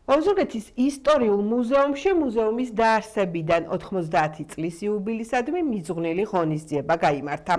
ოზურგეთის ისტორიულ მუზეუმში მუზეუმის დაარსებიდან 90 წლის იუბილისადმი მიძღვნილი ღონისძიება გაიმართა.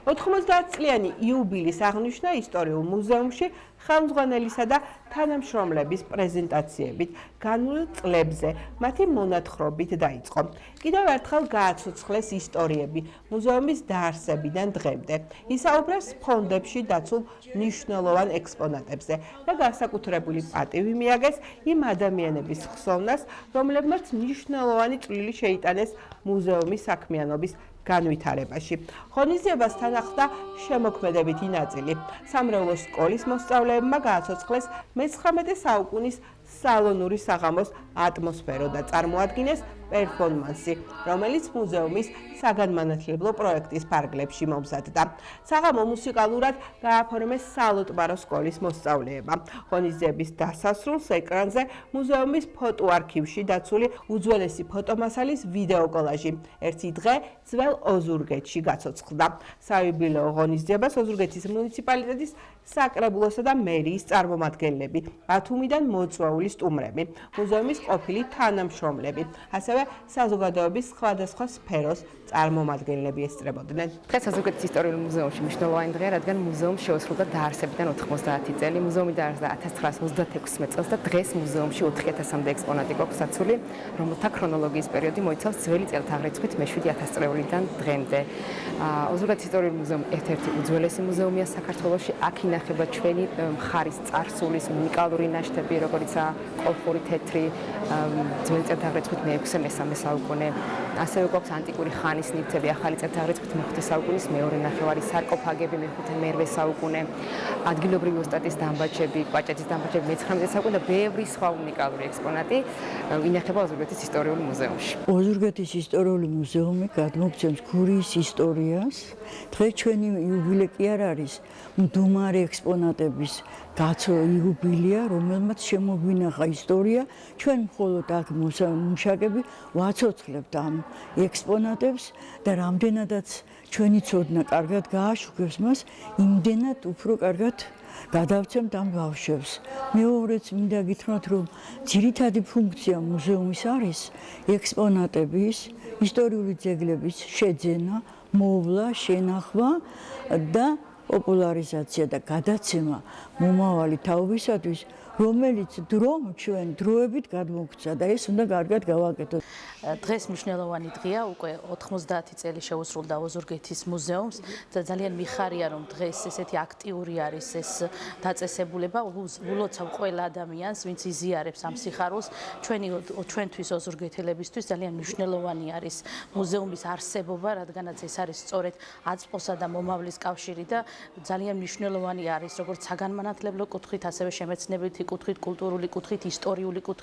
90 წლიანი იუბილის აღნიშვნა ისტორიულ მუზეუმში ხელმძღვანელისა და თანამშრომლების პრეზენტაციებით განვლილ წლებზე მათი მონათხრობით დაიწყო. კიდევ ერთხელ გააცოცხლეს ისტორიები მუზეუმის დაარსებიდან დღემდე. ისაუბრეს ფონდებში დაცულ მნიშვნელოვან ექსპონატებზე და განსაკუთრებული პატივი მიაგეს იმ ადამიანების ხსოვნას, რომლებმაც მნიშვნელოვანი წვლილი შეიტანეს მუზეუმის საქმიანობის განვითარებაში. ღონისძიებას თან ახლდა შემოქმედებითი ნაწილი. სამრევლო სკოლის მოსწავლეებმა გააცოცხლეს მე-19 საუკუნის სალონური საღამოს ატმოსფერო და წარმოადგინეს პერფორმანსი, რომელიც მუზეუმის საგანმანათლებლო პროექტის ფარგლებში მომზადდა. საღამო მუსიკალურად გააფორმეს სალოტბარო სკოლის მოსწავლეებმა. ღონისძიების დასასრულს ეკრანზე მუზეუმის ფოტოარქივში დაცული უძველესი ფოტომასალის ვიდეო კოლაჟი. ერთი დღე ძველ ოზურგეთში გაცოცხლდა. საიუბილეო ღონისძიებას ოზურგეთის მუნიციპალიტეტის საკრებულოსა და მერიის წარმომადგენლები, ბათუმიდან მოწვეული სტუმრები, მუზეუმის ყოფილი თანამშრომლები, ასევე საზოგადოების სხვადასხვა სფეროს წარმომადგენლები ესწრებოდნენ. დღეს ოზურგეთის ისტორიულ მუზეუმში მნიშვნელოვანი დღეა, რადგან მუზეუმი შეუსრულდა დაარსებიდან 90 წელი. მუზეუმი დაარსდა 1936 წელს და დღეს მუზეუმში 4000-მდე ექსპონატი გვაქვს დაცული, რომელთა ქრონოლოგიის პერიოდი მოიცავს ძველი წელთაღრიცხვით მე-7000 წლეულიდან დღემდე. ოზურგეთის ისტორიულ მუზეუმი ერთ-ერთი უძველესი მუზეუმია საქართველოში. აქ ინახება ჩვენი მხარის წარსულის უნიკალური ნაშთები, როგორიცაა კოლხური თეთრი ძველი წელთაღრიცხვით მე-6-მე საუკუნე. ასევე გვაქვს ანტიკური ხანის ნივთები, ახალი წელთაღრიცხვით მე-5 საუკუნის მეორე ნახევარი, სარკოფაგები მე-5-მე საუკუნე, ადგილობრივი ოსტატის დამბაჩები, კვაჭაძის დამბაჩები მე-19 საუკუნე და ბევრი სხვა უნიკალური ექსპონატი ინახება ოზურგეთის ისტორიულ მუზეუმში. ოზურგეთის ისტორიული მუზეუმი გადმოგვცემს გურიის ისტორიას. დღეს ჩვენი იუბილე კი არ არის მდუმარე ექსპონატების იუბილეა, რომელმაც შემოგვინახა ისტორია. ჩვენ მხოლოდ აქ მუშაკები ვაცოცხლებთ ამ ექსპონატებს და რამდენადაც ჩვენი ცოდნა კარგად გააშუქებს მას, იმდენად უფრო კარგად გადავცემთ ამ ბავშვებს. მეორეც მინდა გითხრათ, რომ ძირითადი ფუნქცია მუზეუმის არის ექსპონატების, ისტორიული ძეგლების შეძენა, მოვლა, შენახვა და პოპულარიზაცია და გადაცემა მომავალი თაობისათვის, რომელიც ჩვენ დროებით გადმოგვცა და ეს უნდა კარგად გავაკეთოთ. დღეს მნიშვნელოვანი დღეა, უკვე 90 წელი შეუსრულდა ოზურგეთის მუზეუმს და ძალიან მიხარია, რომ დღეს ესეთი აქტიური არის ეს დაწესებულება. ულოცავ ყველა ადამიანს, ვინც იზიარებს ამ სიხარულს. ჩვენთვის ოზურგეთელებისთვის ძალიან მნიშვნელოვანი არის მუზეუმის არსებობა, რადგანაც ეს არის სწორედ აწმყოსა და მომავლის კავშირი და ძალიან მნიშვნელოვანი არის როგორც საგანმანათლებლო კუთხით, ასევე შემეცნებითი კუთხით, კულტურული კუთხით, ისტორიული კუთხით.